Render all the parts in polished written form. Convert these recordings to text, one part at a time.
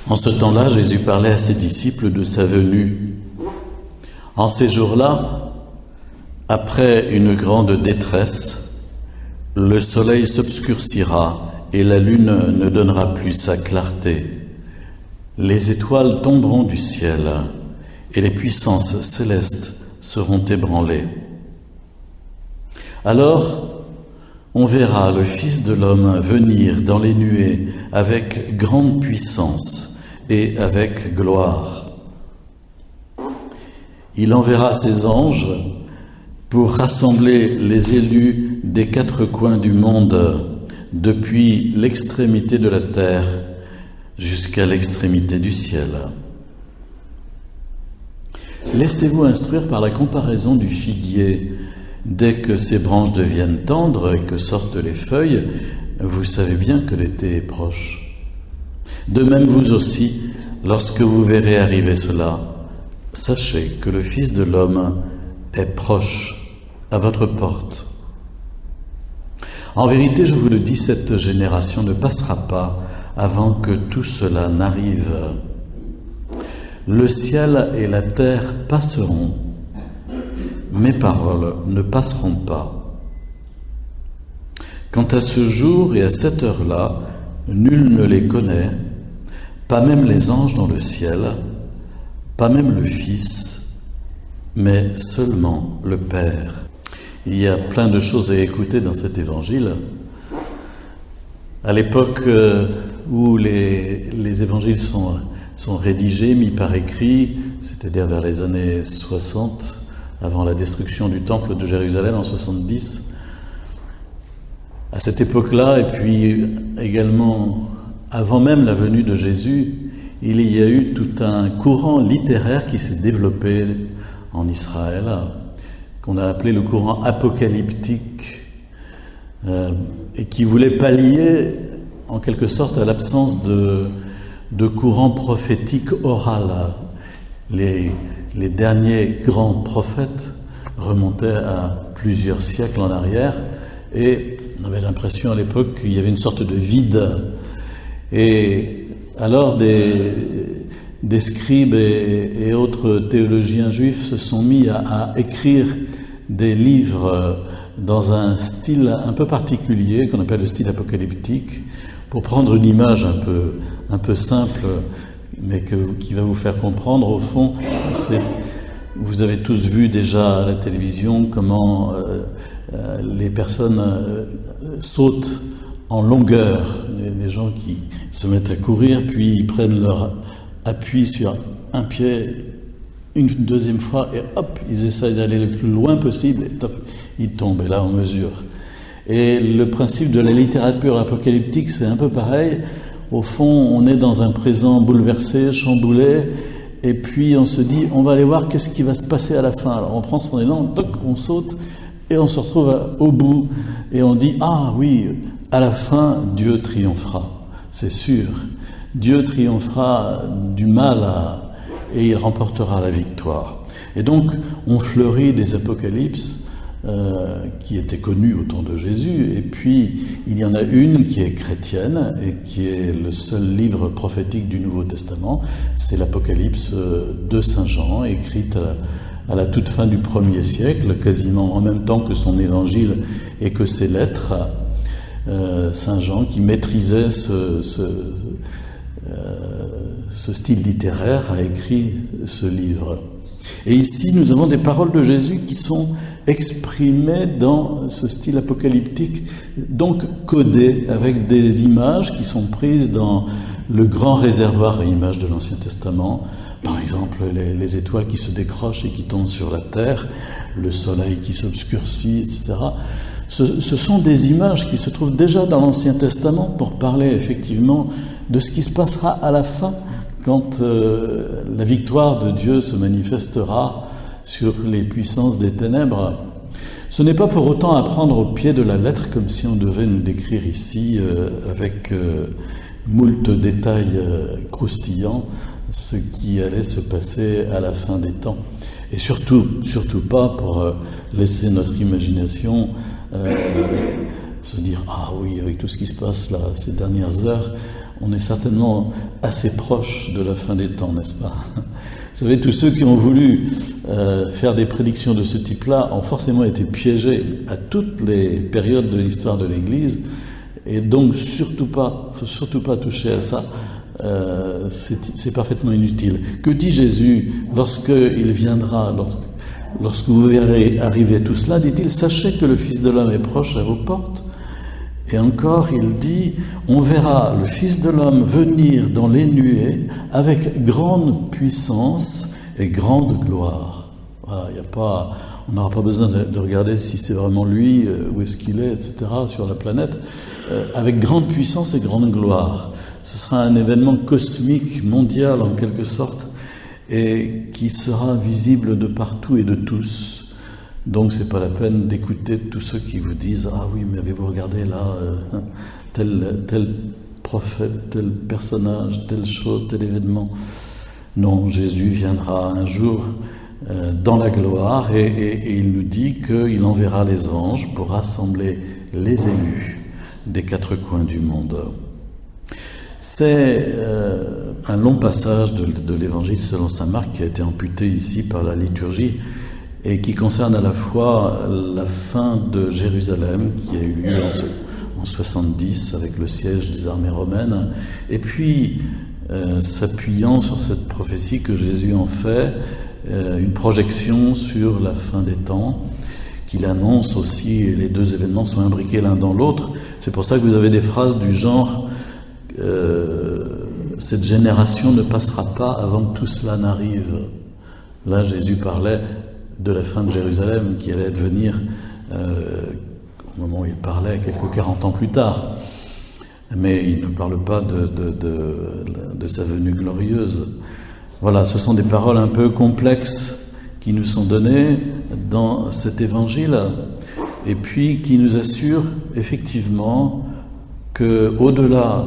En ce temps-là, Jésus parlait à ses disciples de sa venue. En ces jours-là, après une grande détresse, le soleil s'obscurcira et la lune ne donnera plus sa clarté. Les étoiles tomberont du ciel et les puissances célestes seront ébranlées. Alors, on verra le Fils de l'homme venir dans les nuées avec grande puissance et avec gloire. Il enverra ses anges pour rassembler les élus des quatre coins du monde, depuis l'extrémité de la terre jusqu'à l'extrémité du ciel. Laissez-vous instruire par la comparaison du figuier. Dès que ses branches deviennent tendres et que sortent les feuilles, vous savez bien que l'été est proche. De même vous aussi, lorsque vous verrez arriver cela, sachez que le Fils de l'homme est proche, à votre porte. En vérité, je vous le dis, cette génération ne passera pas avant que tout cela n'arrive. Le ciel et la terre passeront, mes paroles ne passeront pas. Quant à ce jour et à cette heure-là, nul ne les connaît, pas même les anges dans le ciel, pas même le Fils, mais seulement le Père. Il y a plein de choses à écouter dans cet évangile. À l'époque où les évangiles sont rédigés, mis par écrit, c'est-à-dire vers les années 60, avant la destruction du temple de Jérusalem en 70, à cette époque-là, et puis également avant même la venue de Jésus, il y a eu tout un courant littéraire qui s'est développé en Israël, qu'on a appelé le courant apocalyptique, et qui voulait pallier en quelque sorte à l'absence de courant prophétique oral. Les derniers grands prophètes remontaient à plusieurs siècles en arrière, et on avait l'impression à l'époque qu'il y avait une sorte de vide. Et alors des scribes et autres théologiens juifs se sont mis à écrire des livres dans un style un peu particulier, qu'on appelle le style apocalyptique, pour prendre une image un peu simple, mais qui va vous faire comprendre, au fond, vous avez tous vu déjà à la télévision comment les personnes sautent en longueur, des gens qui se mettent à courir, puis ils prennent leur appui sur un pied une deuxième fois, et hop, ils essayent d'aller le plus loin possible, et hop, ils tombent, et là on mesure. Et le principe de la littérature apocalyptique, c'est un peu pareil. Au fond, on est dans un présent bouleversé, chamboulé, et puis on se dit, on va aller voir qu'est-ce qui va se passer à la fin. Alors on prend son élan, toc, on saute, et on se retrouve au bout, et on dit, ah oui, à la fin, Dieu triomphera, c'est sûr. Dieu triomphera du mal et il remportera la victoire. Et donc, on fleurit des apocalypses qui étaient connues au temps de Jésus, et puis il y en a une qui est chrétienne et qui est le seul livre prophétique du Nouveau Testament, c'est l'Apocalypse de Saint Jean, écrite à la toute fin du 1er siècle, quasiment en même temps que son évangile et que ses lettres. Saint Jean qui maîtrisait ce style littéraire a écrit ce livre. Et ici, nous avons des paroles de Jésus qui sont exprimées dans ce style apocalyptique, donc codées avec des images qui sont prises dans le grand réservoir à images de l'Ancien Testament. Par exemple, les étoiles qui se décrochent et qui tombent sur la terre, le soleil qui s'obscurcit, etc. Ce sont des images qui se trouvent déjà dans l'Ancien Testament pour parler effectivement de ce qui se passera à la fin, quand la victoire de Dieu se manifestera sur les puissances des ténèbres. Ce n'est pas pour autant à prendre au pied de la lettre, comme si on devait nous décrire ici avec moult détails croustillants ce qui allait se passer à la fin des temps. Et surtout pas pour laisser notre imagination se dire « Ah oui, avec tout ce qui se passe là ces dernières heures, on est certainement assez proche de la fin des temps, n'est-ce pas? Vous savez, tous ceux qui ont voulu faire des prédictions de ce type-là ont forcément été piégés à toutes les périodes de l'histoire de l'Église, et donc surtout pas toucher à ça. C'est parfaitement inutile. Que dit Jésus lorsqu'il viendra, lorsque vous verrez arriver tout cela, dit-il, sachez que le Fils de l'homme est proche à vos portes. Et encore, il dit, on verra le Fils de l'homme venir dans les nuées avec grande puissance et grande gloire. Voilà, on n'aura pas besoin de regarder si c'est vraiment lui, où est-ce qu'il est, etc., sur la planète. Avec grande puissance et grande gloire. Ce sera un événement cosmique, mondial en quelque sorte, et qui sera visible de partout et de tous. Donc c'est pas la peine d'écouter tous ceux qui vous disent « Ah oui, mais avez-vous regardé là, tel prophète, tel personnage, telle chose, tel événement ?» Non, Jésus viendra un jour dans la gloire et il nous dit qu'il enverra les anges pour rassembler les élus des quatre coins du monde. C'est un long passage de l'Évangile selon saint Marc qui a été amputé ici par la liturgie et qui concerne à la fois la fin de Jérusalem qui a eu lieu en 70 avec le siège des armées romaines, et puis s'appuyant sur cette prophétie que Jésus en fait, une projection sur la fin des temps, qu'il annonce aussi, et les deux événements sont imbriqués l'un dans l'autre. C'est pour ça que vous avez des phrases du genre cette génération ne passera pas avant que tout cela n'arrive. Là, Jésus parlait de la fin de Jérusalem qui allait advenir au moment où il parlait, quelques 40 ans plus tard. Mais il ne parle pas de sa venue glorieuse. Voilà, ce sont des paroles un peu complexes qui nous sont données dans cet évangile, et puis qui nous assurent effectivement qu'au-delà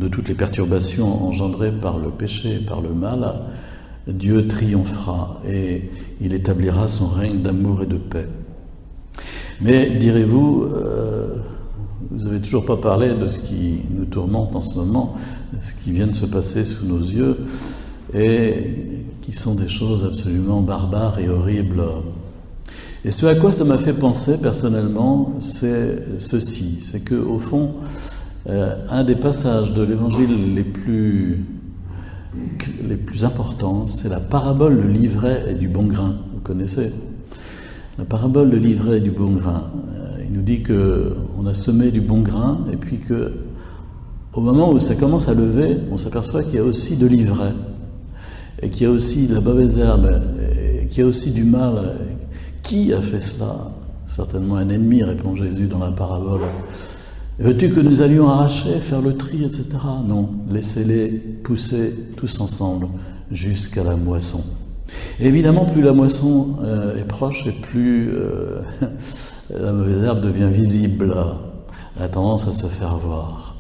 de toutes les perturbations engendrées par le péché, par le mal, Dieu triomphera et il établira son règne d'amour et de paix. Mais direz-vous, vous n'avez toujours pas parlé de ce qui nous tourmente en ce moment, ce qui vient de se passer sous nos yeux, et qui sont des choses absolument barbares et horribles. Et ce à quoi ça m'a fait penser personnellement, c'est ceci, c'est qu'au fond, un des passages de l'Évangile les plus importants, c'est la parabole de l'ivraie et du bon grain. Vous connaissez la parabole de l'ivraie et du bon grain. Il nous dit qu'on a semé du bon grain, et puis qu'au moment où ça commence à lever, on s'aperçoit qu'il y a aussi de l'ivraie, et qu'il y a aussi de la mauvaise herbe, et qu'il y a aussi du mal. Qui a fait cela? Certainement un ennemi, répond Jésus dans la parabole. Veux-tu que nous allions arracher, faire le tri, etc. Non, laissez-les pousser tous ensemble jusqu'à la moisson. Et évidemment, plus la moisson est proche, et plus la mauvaise herbe devient visible, a tendance à se faire voir.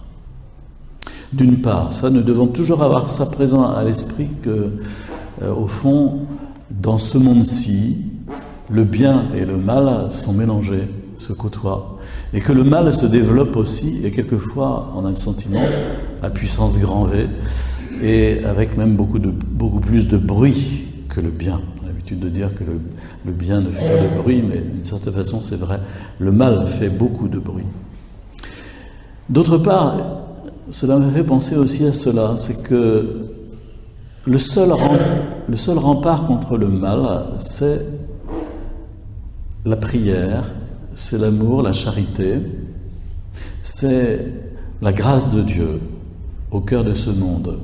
D'une part, ça, nous devons toujours avoir ça présent à l'esprit que, au fond, dans ce monde-ci, le bien et le mal sont mélangés, se côtoient, et que le mal se développe aussi, et quelquefois, on a le sentiment, à puissance grand V, et avec même beaucoup plus de bruit que le bien. On a l'habitude de dire que le bien ne fait pas de bruit, mais d'une certaine façon, c'est vrai. Le mal fait beaucoup de bruit. D'autre part, cela me fait penser aussi à cela, c'est que le seul rempart contre le mal, c'est la prière, c'est l'amour, la charité, c'est la grâce de Dieu au cœur de ce monde.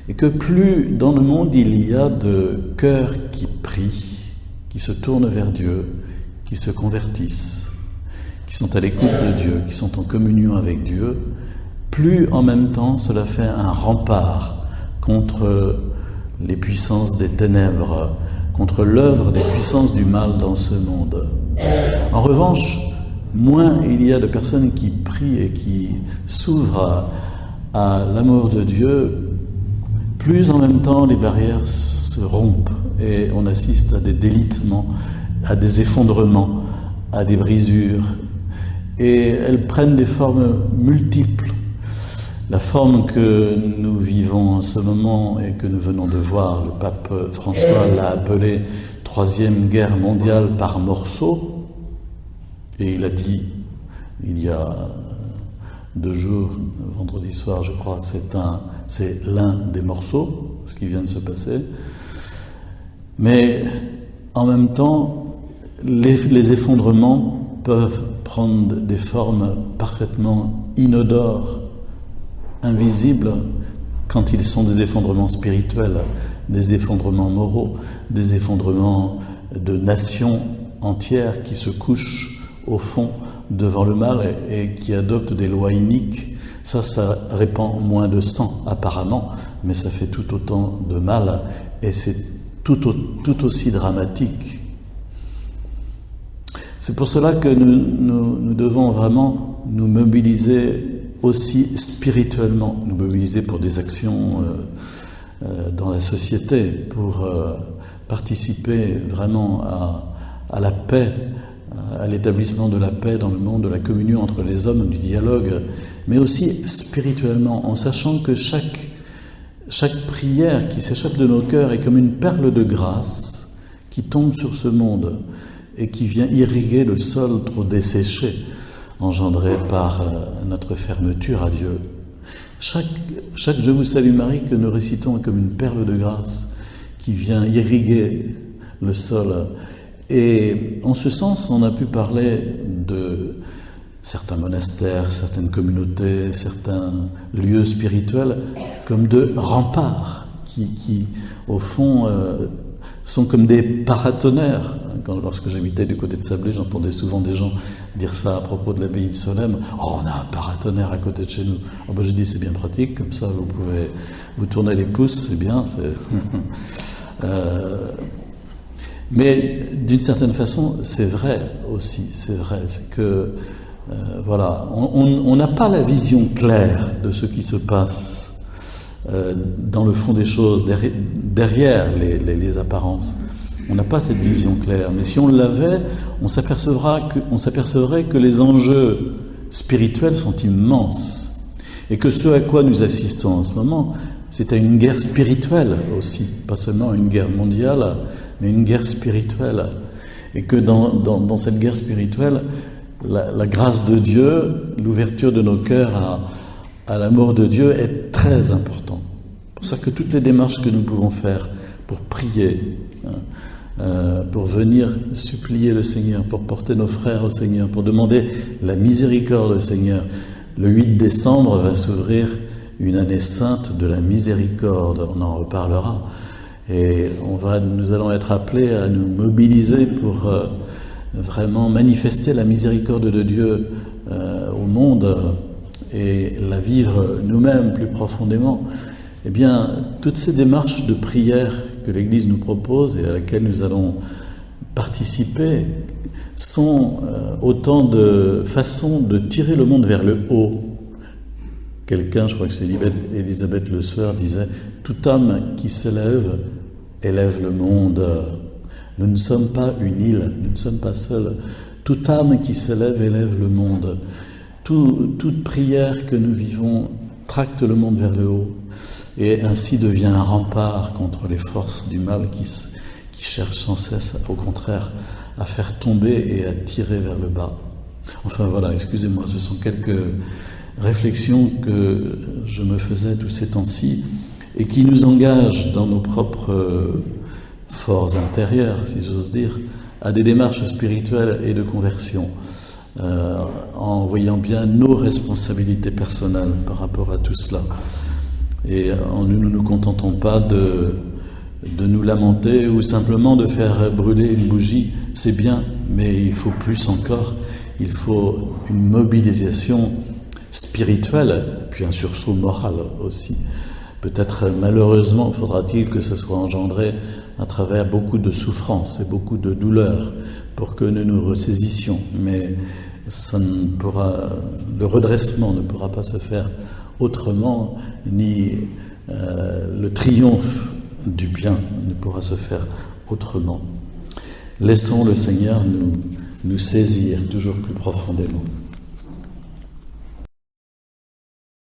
Et que plus dans le monde il y a de cœurs qui prient, qui se tournent vers Dieu, qui se convertissent, qui sont à l'écoute de Dieu, qui sont en communion avec Dieu, plus en même temps cela fait un rempart contre les puissances des ténèbres, contre l'œuvre des puissances du mal dans ce monde. En revanche, moins il y a de personnes qui prient et qui s'ouvrent à l'amour de Dieu, plus en même temps les barrières se rompent et on assiste à des délitements, à des effondrements, à des brisures. Et elles prennent des formes multiples. La forme que nous vivons en ce moment et que nous venons de voir, le pape François l'a appelée Troisième Guerre mondiale par morceaux, et il a dit il y a 2 jours, vendredi soir je crois, c'est l'un des morceaux, ce qui vient de se passer. Mais en même temps, les effondrements peuvent prendre des formes parfaitement inodores, invisibles, quand ils sont des effondrements spirituels, des effondrements moraux, des effondrements de nations entières qui se couchent au fond devant le mal et qui adoptent des lois iniques. Ça répand moins de sang apparemment, mais ça fait tout autant de mal et c'est tout aussi dramatique. C'est pour cela que nous devons vraiment nous mobiliser aussi spirituellement, nous mobiliser pour des actions dans la société, pour participer vraiment à la paix, à l'établissement de la paix dans le monde, de la communion entre les hommes, du dialogue, mais aussi spirituellement, en sachant que chaque prière qui s'échappe de nos cœurs est comme une perle de grâce qui tombe sur ce monde et qui vient irriguer le sol trop desséché, engendré par notre fermeture à Dieu. Chaque Je vous salue Marie que nous récitons est comme une perle de grâce qui vient irriguer le sol. Et en ce sens, on a pu parler de certains monastères, certaines communautés, certains lieux spirituels comme de remparts qui au fond, sont comme des paratonnerres. Lorsque j'habitais du côté de Sablé, j'entendais souvent des gens dire ça à propos de l'abbaye de Solesmes. « Oh, on a un paratonnerre à côté de chez nous. » Oh, ben, je dis, c'est bien pratique, comme ça vous pouvez vous tourner les pouces, c'est bien. Mais d'une certaine façon, c'est vrai aussi, c'est vrai. C'est que, voilà, on n'a pas la vision claire de ce qui se passe dans le fond des choses, derrière les apparences. On n'a pas cette vision claire, mais si on l'avait, on s'apercevrait que les enjeux spirituels sont immenses et que ce à quoi nous assistons en ce moment, c'est à une guerre spirituelle aussi, pas seulement une guerre mondiale, mais une guerre spirituelle. Et que dans cette guerre spirituelle, la grâce de Dieu, l'ouverture de nos cœurs à l'amour de Dieu est très importante. C'est pour ça que toutes les démarches que nous pouvons faire pour prier, pour venir supplier le Seigneur, pour porter nos frères au Seigneur, pour demander la miséricorde au Seigneur. Le 8 décembre va s'ouvrir une année sainte de la miséricorde, on en reparlera. Et nous allons être appelés à nous mobiliser pour vraiment manifester la miséricorde de Dieu au monde et la vivre nous-mêmes plus profondément. Eh bien, toutes ces démarches de prière que l'Église nous propose et à laquelle nous allons participer sont autant de façons de tirer le monde vers le haut. Quelqu'un, je crois que c'est Élisabeth Le Sueur, disait « Toute âme qui s'élève, élève le monde. » Nous ne sommes pas une île, nous ne sommes pas seuls. Toute âme qui s'élève, élève le monde. Toute prière que nous vivons tracte le monde vers le haut et ainsi devient un rempart contre les forces du mal qui cherchent sans cesse, au contraire, à faire tomber et à tirer vers le bas. Enfin voilà, excusez-moi, ce sont quelques réflexions que je me faisais tous ces temps-ci et qui nous engagent dans nos propres forts intérieurs, si j'ose dire, à des démarches spirituelles et de conversion, en voyant bien nos responsabilités personnelles par rapport à tout cela. Et nous ne nous contentons pas de nous lamenter ou simplement de faire brûler une bougie, c'est bien, mais il faut plus encore, il faut une mobilisation spirituelle, puis un sursaut moral aussi. Peut-être malheureusement faudra-t-il que ce soit engendré à travers beaucoup de souffrances et beaucoup de douleurs pour que nous nous ressaisissions, mais le redressement ne pourra pas se faire autrement, ni le triomphe du bien ne pourra se faire autrement. Laissons le Seigneur nous saisir toujours plus profondément.